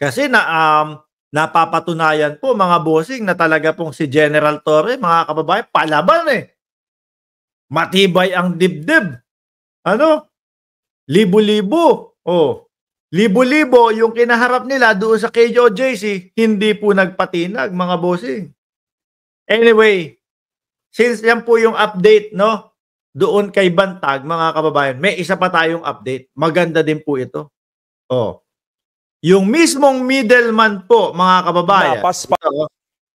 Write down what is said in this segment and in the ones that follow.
Kasi napapatunayan po mga bossing na talaga pong si General Torre, mga kababayan, palaban eh. Matibay ang dibdib. Ano? Libo-libo. Oh. Libo-libo yung kinaharap nila doon sa KJOJC, hindi po nagpatinag mga bossing. Anyway, since yan po yung update, no? Doon kay Bantag, mga kababayan, may isa pa tayong update. Maganda din po ito. Oh. Yung mismong middleman po, mga kababayan.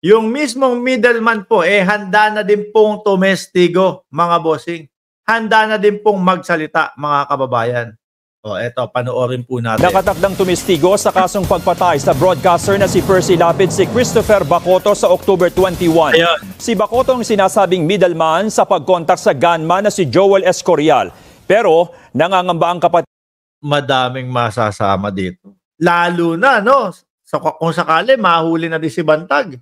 Yung mismong middleman po, handa na din pong tumestigo, mga bossing. Handa na din pong magsalita, mga kababayan. O, eto, panoorin po natin. Nakatakdang tumestigo sa kasong pagpatay sa broadcaster na si Percy Lapid si Christopher Bacoto sa October 21. Ayan. Si Bacoto ang sinasabing middleman sa pagkontak sa gunman na si Joel Escorial. Pero nangangamba ang kapatid. Madaming masasama dito. Lalo na, no? Kung sakali, mahuli na din si Bantag.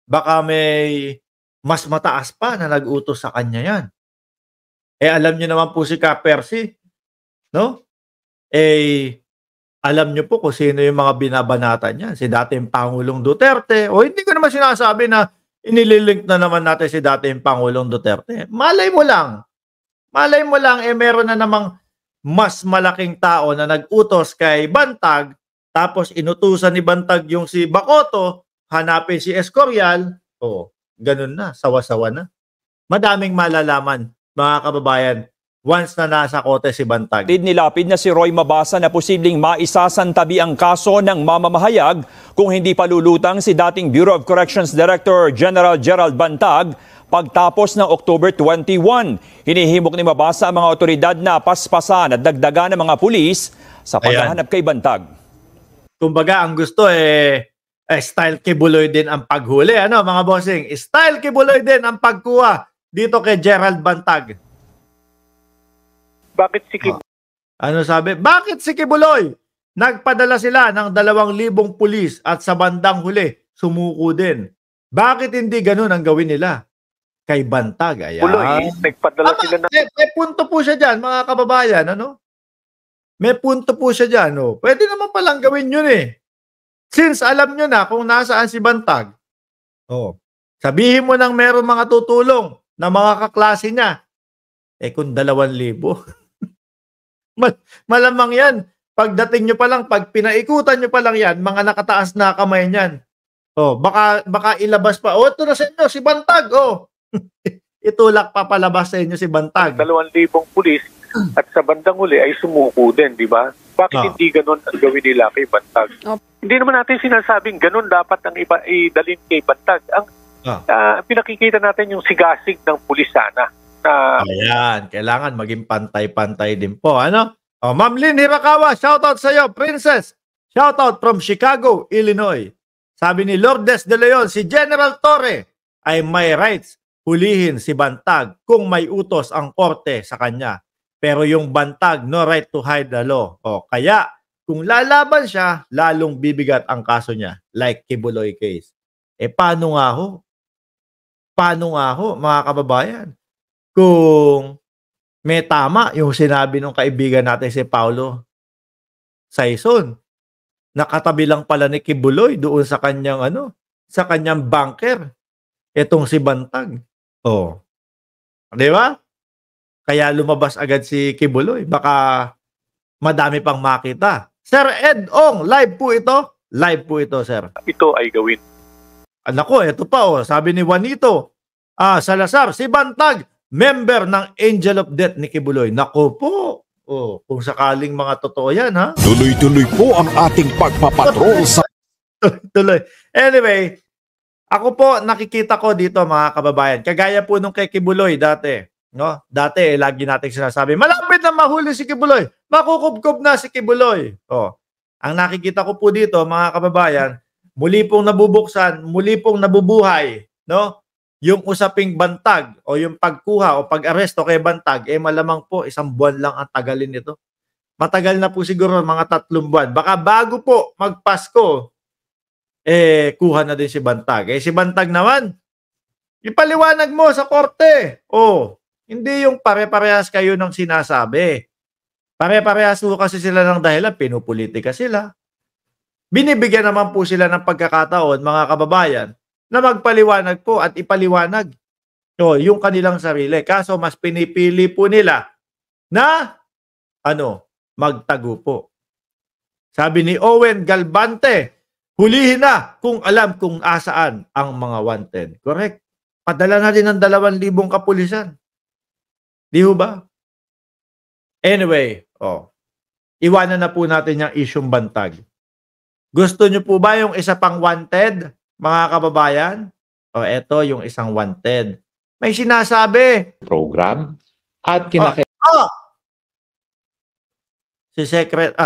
Baka may mas mataas pa na nag-utos sa kanya yan. Alam nyo naman po si Ka Percy, no? Alam nyo po kung sino yung mga binabanatan niya. Si dating Pangulong Duterte. O hindi ko naman sinasabi na inililink na naman natin si dating Pangulong Duterte. Malay mo lang. Malay mo lang, meron na namang mas malaking tao na nag-utos kay Bantag, tapos inutusan ni Bantag yung si Bacoto, hanapin si Escorial. O, ganun na. Sawa-sawa na. Madaming malalaman, mga kababayan, once na nasa kote si Bantag. Nilapid na si Roy Mabasa na posibleng maisasantabi ang kaso ng mamamahayag kung hindi palulutang si dating Bureau of Corrections Director General Gerald Bantag pagtapos ng October 21. Hinihimok ni Mabasa ang mga otoridad na paspasan at dagdagan ng mga pulis sa paghahanap kay Bantag. Kumbaga, ang gusto style Kibuloy din ang paghuli. Ano, mga bossing? Style Kibuloy din ang pagkuha dito kay Gerald Bantag. Bakit si Kibuloy? Ano sabi? Bakit si Kibuloy? Nagpadala sila ng 2,000 pulis at sa bandang huli, sumuko din. Bakit hindi ganun ang gawin nila? Kay Bantag, ayan. Kibuloy, nagpadala sila ng... May punto po siya dyan, mga kababayan. Ano? May punto po siya dyan. Oh. Pwede naman palang gawin yun eh. Since alam nyo na kung nasaan si Bantag, sabihin mo nang meron mga tutulong na mga kaklase niya. Kung 2,000. Malamang yan. Pagdating nyo pa lang, pag pinaikutan nyo pa lang yan, mga nakataas na kamay niyan. Baka ilabas pa. Ito na sa inyo, si Bantag. Itulak pa palabas sa inyo si Bantag. 2,000 pulis at sa bandang huli ay sumuko din, di ba? Bakit hindi ganun ang gawin nila kay Bantag? Hindi naman natin sinasabing ganun dapat ang iba idalhin kay Bantag. Ang pinakikita natin yung sigasig ng pulis sana. Ayan, kailangan maging pantay-pantay din po. Ano? Ma'am Lynn Hirakawa, shoutout sa iyo, Princess. Shoutout from Chicago, Illinois. Sabi ni Lourdes De Leon, si General Torre ay may rights hulihin si Bantag kung may utos ang korte sa kanya. Pero yung Bantag, no right to hide the law. Kaya, kung lalaban siya, lalong bibigat ang kaso niya. Like Kibuloy case. Paano nga ho? Paano nga ho, mga kababayan? Kung may tama yung sinabi ng kaibigan natin si Paulo Saison, nakatabi lang pala ni Kibuloy doon sa kanyang sa kanyang bunker itong si Bantag. Di ba? Kaya lumabas agad si Kibuloy. Baka madami pang makita. Sir Ed Ong, live po ito. Live po ito, sir. Ito ay gawin. Nako, ito pa sabi ni Juanito Salazar, si Bantag member ng Angel of Death ni Kibuloy. Nako po. Kung sakaling mga totoo yan, ha? Tuloy-tuloy po ang ating pagpapatrol sa... Tuloy. Anyway, ako po, nakikita ko dito, mga kababayan. Kagaya po nung kay Kibuloy dati. No? Dati, lagi natin sinasabi, malapit na mahuli si Kibuloy. Makukubkob na si Kibuloy. Ang nakikita ko po dito, mga kababayan, muli pong nabubuksan, muli pong nabubuhay, no? Yung usaping Bantag o yung pagkuha o pag-aresto kay Bantag, malamang po 1 buwan lang ang tagalin nito. Matagal na po siguro mga 3 buwan. Baka bago po magpasko, kuha na din si Bantag. Si Bantag naman, ipaliwanag mo sa korte. Hindi yung pare-parehas kayo ng sinasabi. Pare-parehas po kasi sila ng dahilan, pinupolitika sila. binibigyan naman po sila ng pagkakataon, mga kababayan, na magpaliwanag po at ipaliwanag yung kanilang sarili. Kaso mas pinipili po nila na magtago po. Sabi ni Owen Galbante, hulihin na kung alam kung asaan ang mga wanted. Correct. Padala na din ng 2,000 kapulisan. Di ho ba? Anyway, iwanan na po natin yung isyong bantag. Gusto nyo po ba yung isa pang wanted, mga kababayan? Eto yung isang wanted. May sinasabi. Program at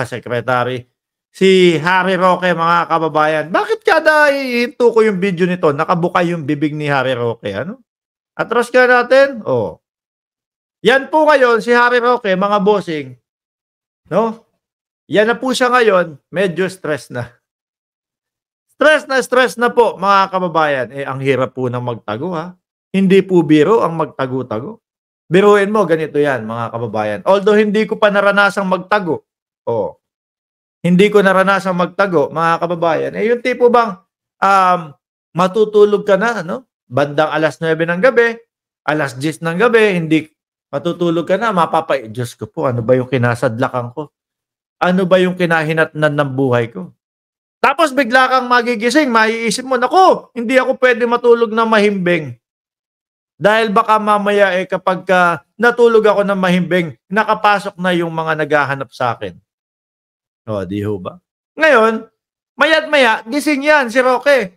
Secretary. Si Harry Roque, mga kababayan. Bakit kada ihinto ko yung video nito, nakabuka yung bibig ni Harry Roque? Atras ka natin? Yan po ngayon, si Harry Roque, mga bossing. Yan na po siya ngayon, medyo stress na. Stress na po, mga kababayan. Ang hirap po ng magtago, ha? Hindi po biro ang magtago-tago. Biruin mo, ganito yan, mga kababayan. Although hindi ko pa naranasang magtago. Hindi ko naranasang magtago, mga kababayan. Yung tipo bang matutulog ka na, bandang alas 9 ng gabi, alas 10 ng gabi, hindi matutulog ka na, Diyos ko po, ano ba yung kinasadlakan ko? Ano ba yung kinahinatnan ng buhay ko? Tapos bigla kang magigising, maiisip mo, naku, hindi ako pwede matulog na mahimbing. Dahil baka mamaya kapag natulog ako ng mahimbing, nakapasok na yung mga naghahanap sa akin. Di ho ba? Ngayon, maya't maya, gising yan si Roque.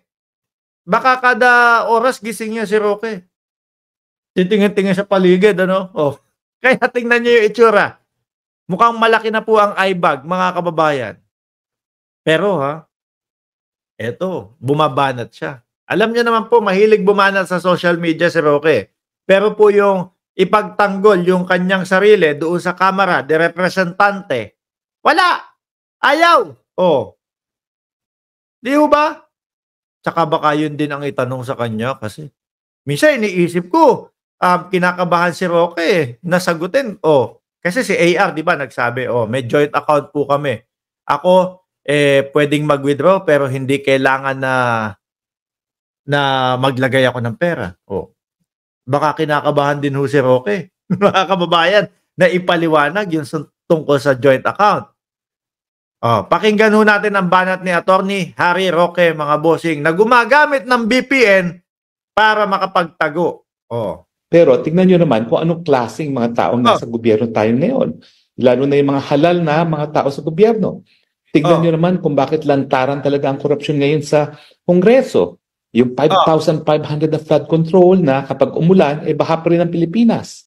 Baka kada oras gising niya si Roque. Titingin-tingin sa paligid, Kaya tingnan niyo yung itsura. Mukhang malaki na po ang eye bag, mga kababayan. Pero eto, bumabanat siya. Alam niyo naman po, mahilig bumanat sa social media si Roque. Pero po yung ipagtanggol yung kanyang sarili doon sa kamera de representante, wala! Ayaw! Di ho ba? Tsaka baka yun din ang itanong sa kanya kasi minsan iniisip ko, kinakabahan si Roque nasagutin. Kasi si AR, di ba, nagsabi, may joint account po kami. Ako, pwedeng mag-withdraw pero hindi kailangan na maglagay ako ng pera. Baka kinakabahan din ho si Roque, mga kababayan, na ipaliwanag yung tungkol sa joint account. Pakinggan ho natin ang banat ni Attorney Harry Roque, mga bossing, na gumagamit ng VPN para makapagtago. Pero tignan nyo naman kung anong klaseng mga taong nasa gobyerno tayo ngayon. Lalo na yung mga halal na mga tao sa gobyerno. Tignan nyo naman kung bakit lantaran talaga ang korupsyon ngayon sa Kongreso. Yung 5,500 na flood control na kapag umulan, baha pa rin ang Pilipinas.